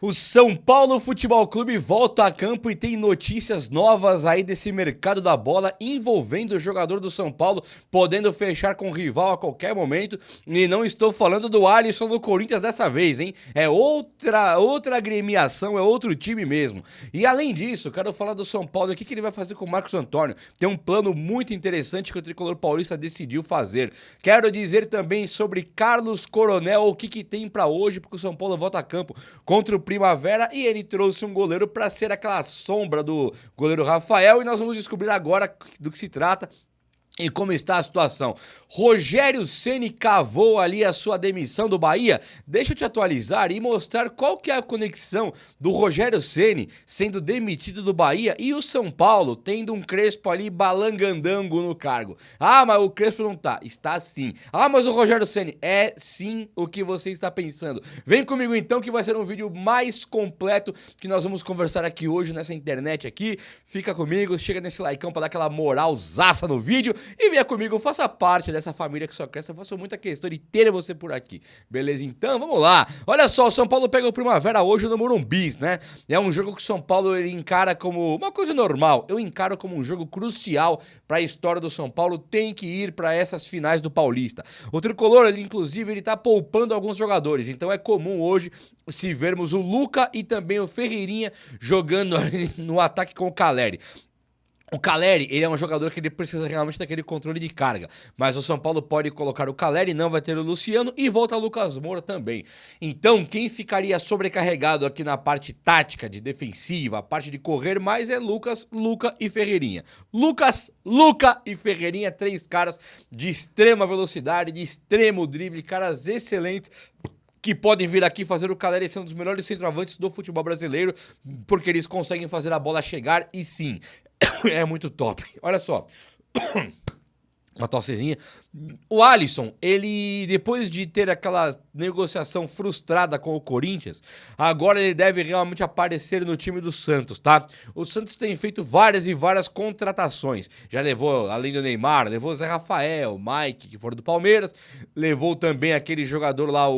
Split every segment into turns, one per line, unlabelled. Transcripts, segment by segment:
O São Paulo Futebol Clube volta a campo e tem notícias novas aí desse mercado da bola envolvendo o jogador do São Paulo, podendo fechar com o rival a qualquer momento. E não estou falando do Alisson do Corinthians dessa vez, hein? É outra agremiação, é outro time mesmo. E além disso, quero falar do São Paulo, o que ele vai fazer com o Marcos Antônio. Tem um plano muito interessante que o Tricolor Paulista decidiu fazer. Quero dizer também sobre Carlos Coronel, o que tem pra hoje, porque o São Paulo volta a campo contra o Primavera e ele trouxe um goleiro para ser aquela sombra do goleiro Rafael e nós vamos descobrir agora do que se trata e como está a situação. Rogério Ceni cavou ali a sua demissão do Bahia. Deixa eu te atualizar e mostrar qual que é a conexão do Rogério Ceni sendo demitido do Bahia e o São Paulo tendo um Crespo ali balangandango no cargo. Ah, mas o Crespo não tá. Está sim. Ah, mas o Rogério Ceni é sim o que você está pensando. Vem comigo então que vai ser um vídeo mais completo que nós vamos conversar aqui hoje nessa internet aqui. Fica comigo, chega nesse likeão para dar aquela moralzaça no vídeo. E venha comigo, faça parte dessa família que só cresce. Eu faço muita questão de ter você por aqui. Beleza? Então, vamos lá. Olha só, o São Paulo pega o Primavera hoje no Morumbi, né? É um jogo que o São Paulo ele encara como uma coisa normal. Eu encaro como um jogo crucial para a história do São Paulo. Tem que ir para essas finais do Paulista. O Tricolor, ele, inclusive, ele tá poupando alguns jogadores. Então é comum hoje se vermos o Luca e também o Ferreirinha jogando no ataque com o Caleri. O Caleri, ele é um jogador que ele precisa realmente daquele controle de carga, mas o São Paulo pode colocar o Caleri, não vai ter o Luciano e volta o Lucas Moura também. Então, quem ficaria sobrecarregado aqui na parte tática, de defensiva, a parte de correr mais é Lucas, Luca e Ferreirinha. Luca e Ferreirinha, três caras de extrema velocidade, de extremo drible, caras excelentes, que podem vir aqui fazer o Caleri ser um dos melhores centroavantes do futebol brasileiro, porque eles conseguem fazer a bola chegar e sim, é muito top. Olha só. Uma tossezinha. O Alisson, ele, depois de ter aquela negociação frustrada com o Corinthians, agora ele deve realmente aparecer no time do Santos, tá? O Santos tem feito várias e várias contratações. Já levou, além do Neymar, levou o Zé Rafael, o Mike, que foram do Palmeiras, levou também aquele jogador lá,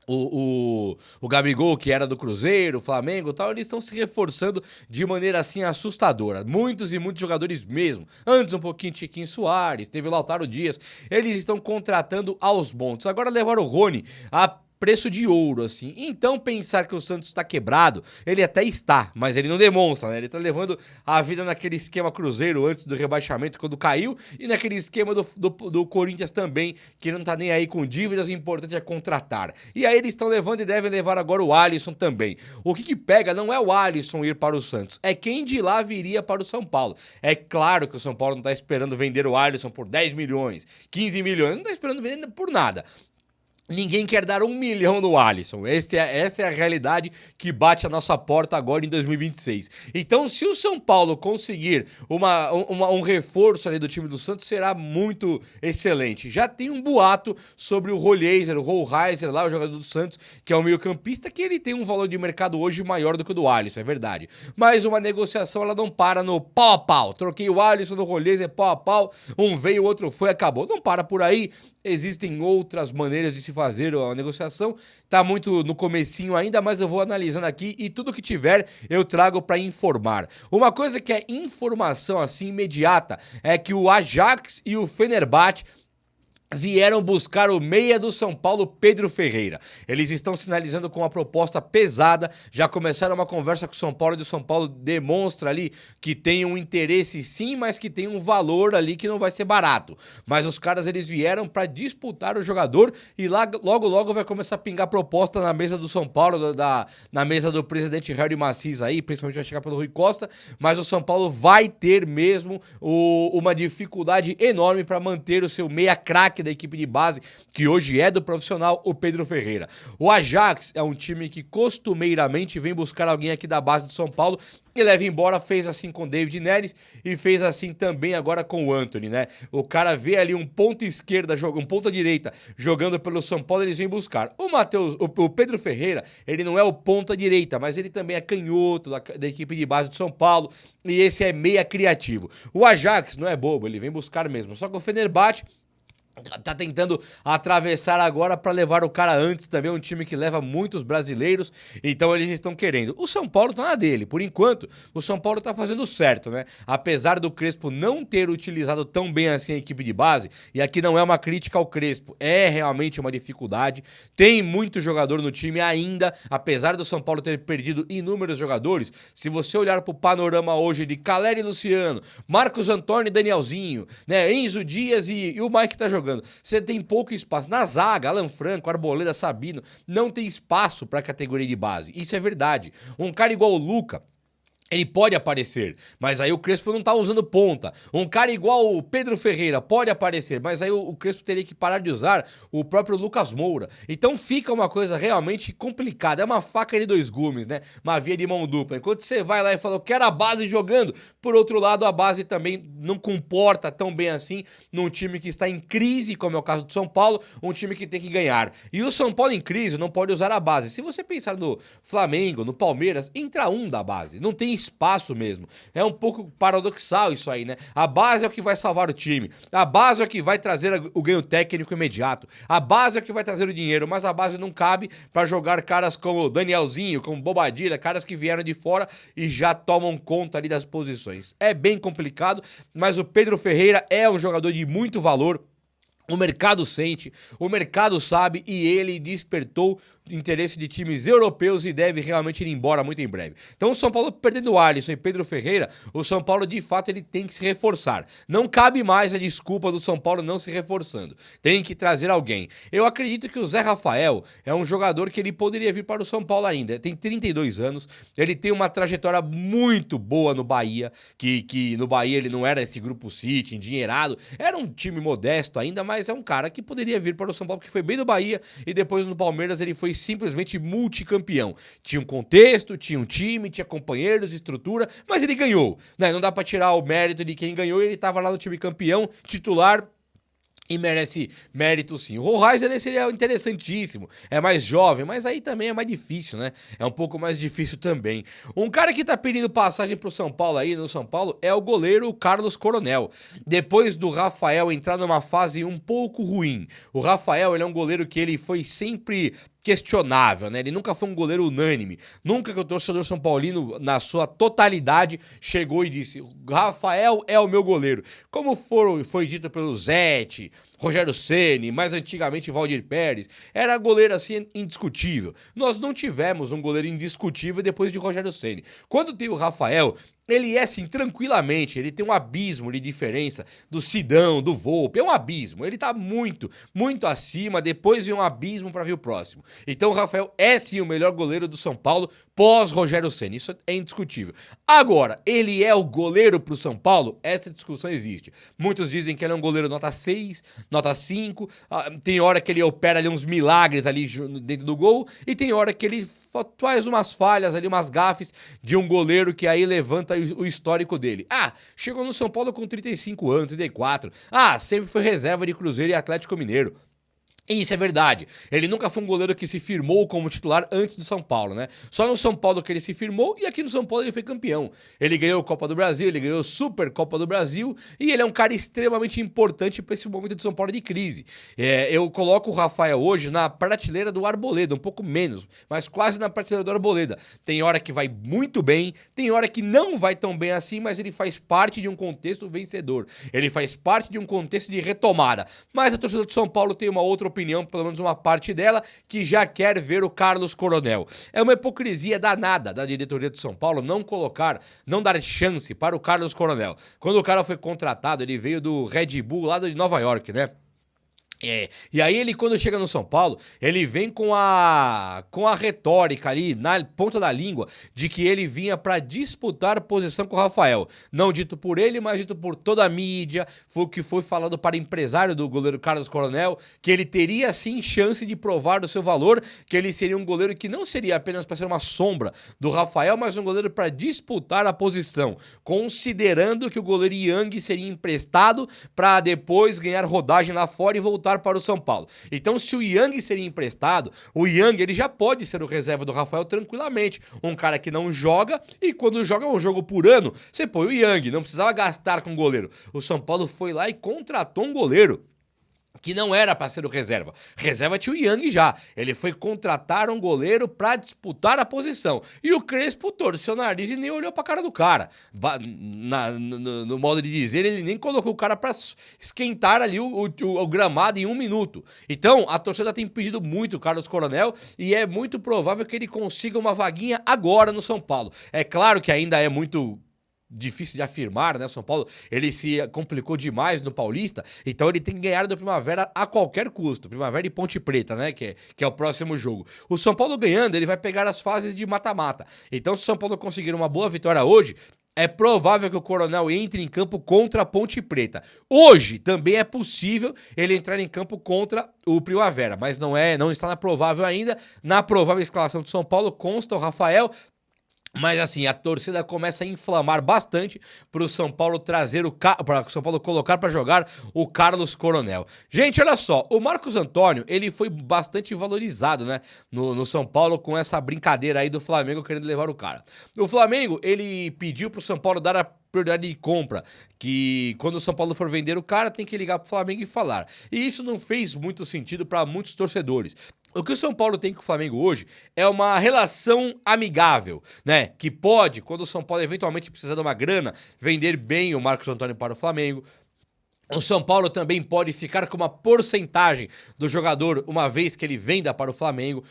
o Gabigol, que era do Cruzeiro, Flamengo e tal, eles estão se reforçando de maneira assim assustadora. Muitos e muitos jogadores mesmo. Antes um pouquinho Tiquinho Soares, teve o Lautaro Dias. Eles estão contratando aos montes. Agora levaram o Rony a preço de ouro, assim. Então pensar que o Santos está quebrado, ele até está, mas ele não demonstra, né? Ele tá levando a vida naquele esquema Cruzeiro antes do rebaixamento, quando caiu, e naquele esquema do Corinthians também, que não tá nem aí com dívidas, o importante é contratar. E aí eles estão levando e devem levar agora o Alisson também. O que pega não é o Alisson ir para o Santos, é quem de lá viria para o São Paulo. É claro que o São Paulo não tá esperando vender o Alisson por 10 milhões, 15 milhões, não tá esperando vender por nada. Ninguém quer dar 1 milhão no Alisson. Essa é a realidade que bate a nossa porta agora em 2026. Então, se o São Paulo conseguir um reforço ali do time do Santos, será muito excelente. Já tem um boato sobre o Rollheiser, o Rollheiser lá, o jogador do Santos, que é o meio-campista, que ele tem um valor de mercado hoje maior do que o do Alisson, é verdade. Mas uma negociação, ela não para no pau a pau. Troquei o Alisson no Rollheiser, pau a pau, um veio, o outro foi, acabou. Não para por aí. Existem outras maneiras de se fazer a negociação, tá muito no comecinho ainda, mas eu vou analisando aqui e tudo que tiver eu trago para informar. Uma coisa que é informação assim imediata é que o Ajax e o Fenerbahçe vieram buscar o meia do São Paulo, Pedro Ferreira. Eles estão sinalizando com uma proposta pesada, já começaram uma conversa com o São Paulo e o São Paulo demonstra ali que tem um interesse sim, mas que tem um valor ali que não vai ser barato. Mas os caras, eles vieram para disputar o jogador e lá, logo vai começar a pingar proposta na mesa do São Paulo, na mesa do presidente Harry Macis aí, principalmente vai chegar pelo Rui Costa, mas o São Paulo vai ter mesmo uma dificuldade enorme para manter o seu meia craque da equipe de base, que hoje é do profissional, o Pedro Ferreira. O Ajax é um time que costumeiramente vem buscar alguém aqui da base do São Paulo e leva embora, fez assim com o David Neres e fez assim também agora com o Antony, né? O cara vê ali um ponta esquerda, um ponta direita jogando pelo São Paulo, eles vêm buscar. O Pedro Ferreira, ele não é o ponta direita, mas ele também é canhoto da equipe de base do São Paulo e esse é meia criativo. O Ajax não é bobo, ele vem buscar mesmo. Só que o Fenerbahçe Tá tentando atravessar agora para levar o cara antes também, um time que leva muitos brasileiros, então eles estão querendo. O São Paulo tá na dele, por enquanto, o São Paulo tá fazendo certo, né? Apesar do Crespo não ter utilizado tão bem assim a equipe de base, e aqui não é uma crítica ao Crespo, é realmente uma dificuldade, tem muito jogador no time ainda, apesar do São Paulo ter perdido inúmeros jogadores, se você olhar pro panorama hoje de Caleri e Luciano, Marcos Antônio e Danielzinho, né, Enzo Dias e o Mike tá jogando, você tem pouco espaço. Na zaga, Alan Franco, Arboleda, Sabino, não tem espaço para a categoria de base. Isso é verdade. Um cara igual o Luca, ele pode aparecer, mas aí o Crespo não tá usando ponta. Um cara igual o Pedro Ferreira pode aparecer, mas aí o Crespo teria que parar de usar o próprio Lucas Moura. Então fica uma coisa realmente complicada. É uma faca de dois gumes, né? Uma via de mão dupla. Enquanto você vai lá e fala, eu quero a base jogando, por outro lado, a base também não comporta tão bem assim num time que está em crise, como é o caso do São Paulo, um time que tem que ganhar. E o São Paulo em crise não pode usar a base. Se você pensar no Flamengo, no Palmeiras, entra um da base. Não tem espaço mesmo. É um pouco paradoxal isso aí, né? A base é o que vai salvar o time. A base é o que vai trazer o ganho técnico imediato. A base é o que vai trazer o dinheiro, mas a base não cabe para jogar caras como Danielzinho, como Bobadilha, caras que vieram de fora e já tomam conta ali das posições. É bem complicado, mas o Pedro Ferreira é um jogador de muito valor. O mercado sente, o mercado sabe e ele despertou interesse de times europeus e deve realmente ir embora muito em breve. Então o São Paulo perdendo o Alisson e Pedro Ferreira, o São Paulo de fato ele tem que se reforçar. Não cabe mais a desculpa do São Paulo não se reforçando. Tem que trazer alguém. Eu acredito que o Zé Rafael é um jogador que ele poderia vir para o São Paulo ainda. Tem 32 anos, ele tem uma trajetória muito boa no Bahia, que no Bahia ele não era esse grupo City, endinheirado, era um time modesto ainda, mas é um cara que poderia vir para o São Paulo, porque foi bem no Bahia e depois no Palmeiras ele foi simplesmente multicampeão. Tinha um contexto, tinha um time, tinha companheiros, estrutura, mas ele ganhou, né? Não dá pra tirar o mérito de quem ganhou, ele tava lá no time campeão, titular, e merece mérito sim. O Rollheiser ele seria interessantíssimo, é mais jovem, mas aí também é mais difícil, né? É um pouco mais difícil também. Um cara que tá pedindo passagem pro São Paulo aí, no São Paulo, é o goleiro Carlos Coronel. Depois do Rafael entrar numa fase um pouco ruim. O Rafael, ele é um goleiro que ele foi sempre questionável, né? Ele nunca foi um goleiro unânime. Nunca que o torcedor São Paulino, na sua totalidade, chegou e disse: Rafael é o meu goleiro. Como foi dito pelo Zete, Rogério Ceni, mais antigamente Valdir Pérez, era goleiro assim indiscutível. Nós não tivemos um goleiro indiscutível depois de Rogério Ceni. Quando tem o Rafael, ele é assim, tranquilamente, ele tem um abismo de diferença do Sidão, do Volpe, é um abismo, ele tá muito, muito acima, depois vem um abismo para vir o próximo. Então o Rafael é sim o melhor goleiro do São Paulo pós Rogério Ceni, isso é indiscutível. Agora, ele é o goleiro pro São Paulo? Essa discussão existe. Muitos dizem que ele é um goleiro nota 6, nota 5, tem hora que ele opera ali uns milagres ali dentro do gol, e tem hora que ele faz umas falhas ali, umas gafes de um goleiro que aí levanta o histórico dele. Ah, chegou no São Paulo com 35 anos, 34. Ah, sempre foi reserva de Cruzeiro e Atlético Mineiro. E isso é verdade. Ele nunca foi um goleiro que se firmou como titular antes do São Paulo, né? Só no São Paulo que ele se firmou e aqui no São Paulo ele foi campeão. Ele ganhou a Copa do Brasil, ele ganhou a Super Copa do Brasil e ele é um cara extremamente importante para esse momento do São Paulo de crise. Eu coloco o Rafael hoje na prateleira do Arboleda, um pouco menos, mas quase na prateleira do Arboleda. Tem hora que vai muito bem, tem hora que não vai tão bem assim, mas ele faz parte de um contexto vencedor. Ele faz parte de um contexto de retomada. Mas a torcida do São Paulo tem uma outra opinião, pelo menos uma parte dela, que já quer ver o Carlos Coronel. É uma hipocrisia danada da diretoria do São Paulo não dar chance para o Carlos Coronel. Quando o cara foi contratado, ele veio do Red Bull lá de Nova York, né? E aí ele quando chega no São Paulo, ele vem com a retórica ali na ponta da língua de que ele vinha para disputar posição com o Rafael. Não dito por ele, mas dito por toda a mídia, foi o que foi falado para empresário do goleiro Carlos Coronel, que ele teria sim chance de provar o seu valor, que ele seria um goleiro que não seria apenas para ser uma sombra do Rafael, mas um goleiro para disputar a posição, considerando que o goleiro Yang seria emprestado para depois ganhar rodagem lá fora e voltar para o São Paulo. Então, se o Yang seria emprestado, o Yang ele já pode ser o reserva do Rafael tranquilamente. Um cara que não joga e quando joga um jogo por ano, você põe o Yang, não precisava gastar com o goleiro. O São Paulo foi lá e contratou um goleiro que não era para ser o reserva. Reserva tinha o Yang já. Ele foi contratar um goleiro para disputar a posição. E o Crespo torceu o nariz e nem olhou para a cara do cara. No modo de dizer, ele nem colocou o cara para esquentar ali o gramado em 1 minuto. Então, a torcida tem pedido muito o Carlos Coronel e é muito provável que ele consiga uma vaguinha agora no São Paulo. É claro que ainda é muito difícil de afirmar, né? O São Paulo, ele se complicou demais no Paulista, então ele tem que ganhar do Primavera a qualquer custo. Primavera e Ponte Preta, né? Que é o próximo jogo. O São Paulo ganhando, ele vai pegar as fases de mata-mata. Então, se o São Paulo conseguir uma boa vitória hoje, é provável que o Coronel entre em campo contra a Ponte Preta. Hoje também é possível ele entrar em campo contra o Primavera, mas não está na provável ainda. Na provável escalação do São Paulo consta o Rafael. Mas assim, a torcida começa a inflamar bastante para o São Paulo para o São Paulo colocar para jogar o Carlos Coronel. Gente, olha só, o Marcos Antônio, ele foi bastante valorizado, né, no São Paulo com essa brincadeira aí do Flamengo querendo levar o cara. O Flamengo, ele pediu pro São Paulo dar a prioridade de compra, que quando o São Paulo for vender o cara, tem que ligar pro Flamengo e falar. E isso não fez muito sentido para muitos torcedores. O que o São Paulo tem com o Flamengo hoje é uma relação amigável, né? Que pode, quando o São Paulo eventualmente precisar de uma grana, vender bem o Marcos Antônio para o Flamengo. O São Paulo também pode ficar com uma porcentagem do jogador uma vez que ele venda para o Flamengo.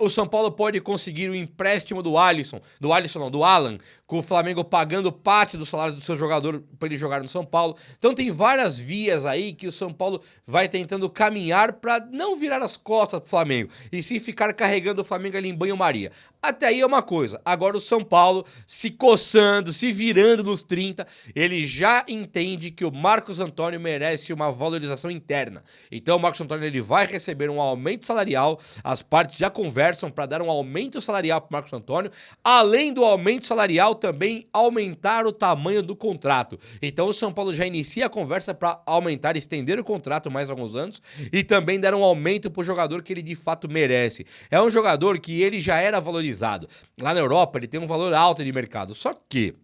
O São Paulo pode conseguir o empréstimo do Alan, com o Flamengo pagando parte do salário do seu jogador para ele jogar no São Paulo. Então tem várias vias aí que o São Paulo vai tentando caminhar para não virar as costas pro Flamengo, e sim ficar carregando o Flamengo ali em banho-maria. Até aí é uma coisa. Agora o São Paulo se coçando, se virando nos 30, ele já entende que o Marcos Antônio merece uma valorização interna. Então o Marcos Antônio ele vai receber um aumento salarial, as partes já conversam para dar um aumento salarial para o Marcos Antônio, além do aumento salarial também aumentar o tamanho do contrato. Então o São Paulo já inicia a conversa para aumentar, estender o contrato mais alguns anos e também dar um aumento para o jogador que ele de fato merece. É um jogador que ele já era valorizado. Lá na Europa ele tem um valor alto de mercado, só que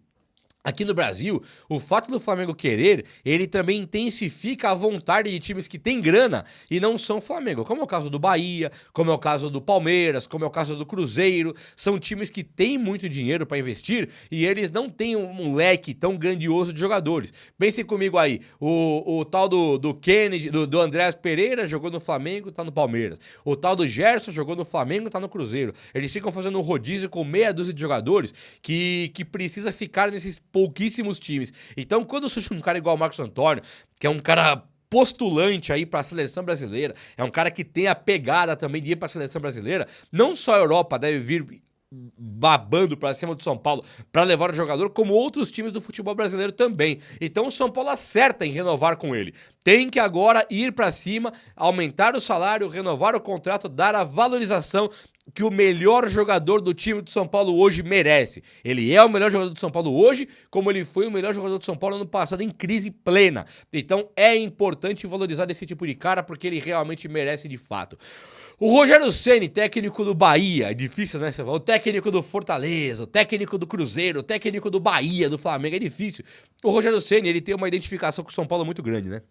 aqui no Brasil, o fato do Flamengo querer, ele também intensifica a vontade de times que têm grana e não são Flamengo, como é o caso do Bahia, como é o caso do Palmeiras, como é o caso do Cruzeiro. São times que têm muito dinheiro para investir e eles não têm um leque tão grandioso de jogadores. Pensem comigo aí, o tal do Kennedy, do Andrés Pereira jogou no Flamengo, tá no Palmeiras. O tal do Gerson jogou no Flamengo, tá no Cruzeiro. Eles ficam fazendo um rodízio com meia dúzia de jogadores que precisa ficar nesses pouquíssimos times. Então, quando surge um cara igual o Marcos Antônio, que é um cara postulante aí para a seleção brasileira, é um cara que tem a pegada também de ir para a seleção brasileira, não só a Europa deve vir babando para cima do São Paulo para levar o jogador, como outros times do futebol brasileiro também. Então o São Paulo acerta em renovar com ele. Tem que agora ir para cima, aumentar o salário, renovar o contrato, dar a valorização que o melhor jogador do time do São Paulo hoje merece. Ele é o melhor jogador do São Paulo hoje, como ele foi o melhor jogador do São Paulo ano passado em crise plena. Então é importante valorizar esse tipo de cara, porque ele realmente merece de fato. O Rogério Ceni, técnico do Bahia, é difícil, né? O técnico do Fortaleza, o técnico do Cruzeiro, o técnico do Bahia, do Flamengo, é difícil. O Rogério Ceni, ele tem uma identificação com o São Paulo muito grande, né?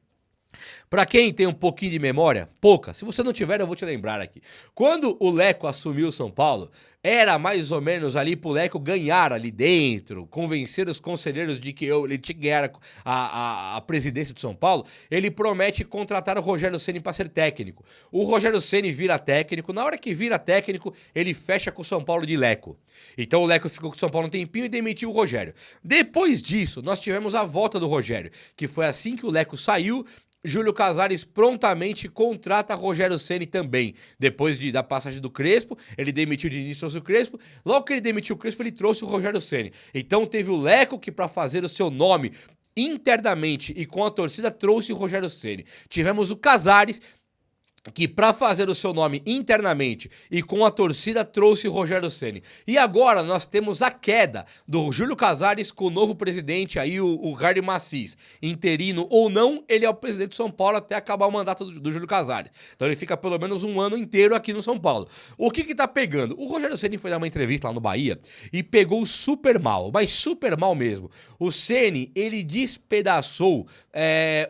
Pra quem tem um pouquinho de memória, pouca, se você não tiver eu vou te lembrar aqui. Quando o Leco assumiu o São Paulo, era mais ou menos ali pro Leco ganhar ali dentro, convencer os conselheiros de que ele tinha que ganhar a presidência do São Paulo. Ele promete contratar o Rogério Ceni para ser técnico. O Rogério Ceni vira técnico, na hora que vira técnico, ele fecha com o São Paulo de Leco. Então o Leco ficou com o São Paulo um tempinho e demitiu o Rogério. Depois disso, nós tivemos a volta do Rogério, que foi assim que o Leco saiu. Júlio Casares prontamente contrata Rogério Ceni também. Depois da passagem do Crespo, ele demitiu de início o Crespo. Logo que ele demitiu o Crespo, ele trouxe o Rogério Ceni. Então teve o Leco que, para fazer o seu nome internamente e com a torcida, trouxe o Rogério Ceni. Tivemos o Casares, que para fazer o seu nome internamente e com a torcida trouxe o Rogério Ceni. E agora nós temos a queda do Júlio Casares com o novo presidente aí, o Harry Macis. Interino ou não, ele é o presidente do São Paulo até acabar o mandato do Júlio Casares. Então ele fica pelo menos um ano inteiro aqui no São Paulo. O que tá pegando? O Rogério Ceni foi dar uma entrevista lá no Bahia e pegou super mal, mas super mal mesmo. O Ceni, ele despedaçou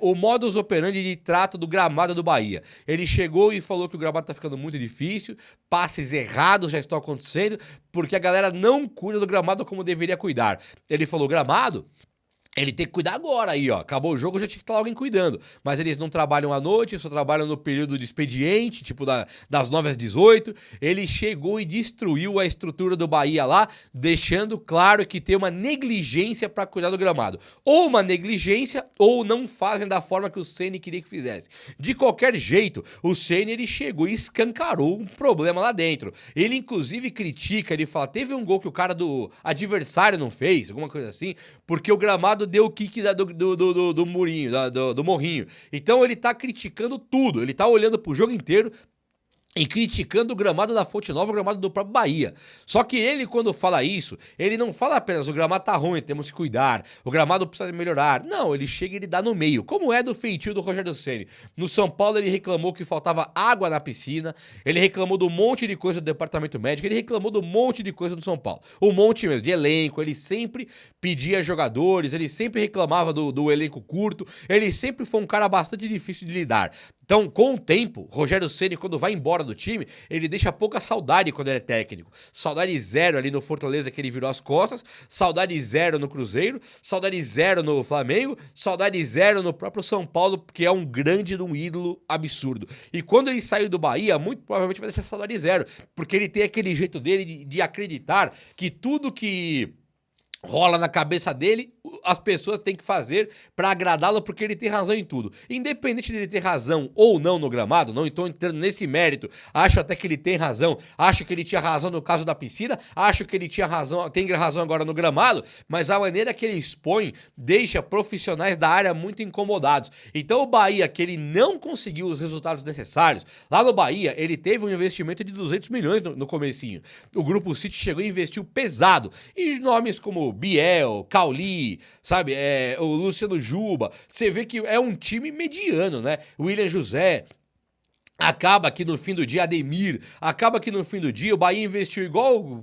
o modus operandi de trato do gramado do Bahia. Ele chegou e falou que o gramado tá ficando muito difícil, passes errados já estão acontecendo, porque a galera não cuida do gramado como deveria cuidar. Ele falou, gramado... Ele tem que cuidar agora aí, ó. Acabou o jogo, já tinha que estar alguém cuidando. Mas eles não trabalham à noite, só trabalham no período de expediente, tipo das 9 às 18. Ele chegou e destruiu a estrutura do Bahia lá, deixando claro que tem uma negligência para cuidar do gramado. Ou uma negligência, ou não fazem da forma que o Ceni queria que fizesse. De qualquer jeito, o Ceni, ele chegou e escancarou um problema lá dentro. Ele, inclusive, critica, ele fala, teve um gol que o cara do adversário não fez, alguma coisa assim, porque o gramado deu o kick do murinho, do morrinho. Então ele tá criticando tudo, ele tá olhando pro jogo inteiro e criticando o gramado da Fonte Nova, o gramado do próprio Bahia. Só que ele, quando fala isso, ele não fala apenas o gramado tá ruim, temos que cuidar, o gramado precisa melhorar. Não, ele chega e ele dá no meio, como é do feitio do Rogério Ceni. No São Paulo ele reclamou que faltava água na piscina, ele reclamou do monte de coisa do departamento médico, ele reclamou do monte de coisa do São Paulo. Um monte mesmo, de elenco, ele sempre pedia jogadores, ele sempre reclamava do elenco curto, ele sempre foi um cara bastante difícil de lidar. Então, com o tempo, Rogério Ceni, quando vai embora do time, ele deixa pouca saudade quando ele é técnico. Saudade zero ali no Fortaleza, que ele virou as costas, saudade zero no Cruzeiro, saudade zero no Flamengo, saudade zero no próprio São Paulo, que é um grande um ídolo absurdo. E quando ele saiu do Bahia, muito provavelmente vai deixar saudade zero, porque ele tem aquele jeito dele de acreditar que tudo que rola na cabeça dele, as pessoas têm que fazer pra agradá-lo, porque ele tem razão em tudo. Independente dele ter razão ou não no gramado, não estou entrando nesse mérito, acho até que ele tem razão, acho que ele tinha razão no caso da piscina, acho que ele tinha razão, tem razão agora no gramado, mas a maneira que ele expõe deixa profissionais da área muito incomodados. Então o Bahia, que ele não conseguiu os resultados necessários, lá no Bahia ele teve um investimento de 200 milhões no comecinho. O Grupo City chegou e investiu pesado, e nomes como Biel, Cauli, sabe, o Luciano Juba, você vê que é um time mediano, né? William José, acaba que no fim do dia, Ademir, acaba que no fim do dia o Bahia investiu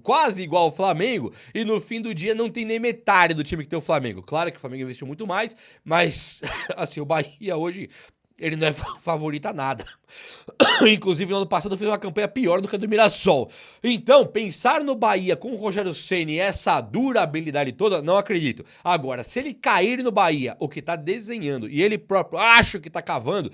quase igual o Flamengo, e no fim do dia não tem nem metade do time que tem o Flamengo. Claro que o Flamengo investiu muito mais, mas assim, o Bahia hoje, ele não é favorito a nada. Inclusive, no ano passado fez uma campanha pior do que a do Mirassol. Então, pensar no Bahia com o Rogério Ceni, essa durabilidade toda, não acredito. Agora, se ele cair no Bahia, o que tá desenhando, e ele próprio acha que tá cavando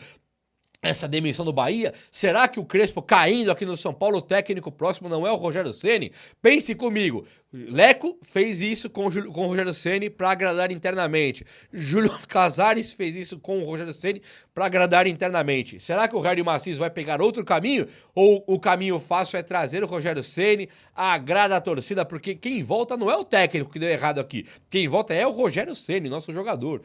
essa demissão do Bahia, será que o Crespo caindo aqui no São Paulo, o técnico próximo não é o Rogério Ceni? Pense comigo, Leco fez isso com o Rogério Ceni para agradar internamente. Júlio Casares fez isso com o Rogério Ceni para agradar internamente. Será que o Harry Macis vai pegar outro caminho? Ou o caminho fácil é trazer o Rogério Ceni, agrada a torcida? Porque quem volta não é o técnico que deu errado aqui. Quem volta é o Rogério Ceni, nosso jogador.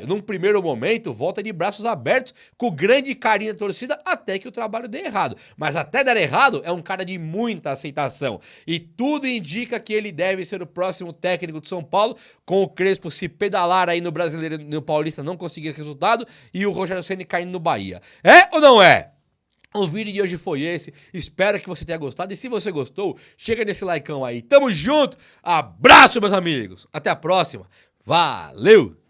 Num primeiro momento, volta de braços abertos, com grande carinho da torcida, até que o trabalho dê errado. Mas até dar errado, é um cara de muita aceitação. E tudo indica que ele deve ser o próximo técnico de São Paulo, com o Crespo se pedalar aí no Brasileiro e no Paulista não conseguir resultado, e o Rogério Ceni caindo no Bahia. É ou não é? O vídeo de hoje foi esse, espero que você tenha gostado, e se você gostou, chega nesse likeão aí. Tamo junto, abraço meus amigos, até a próxima, valeu!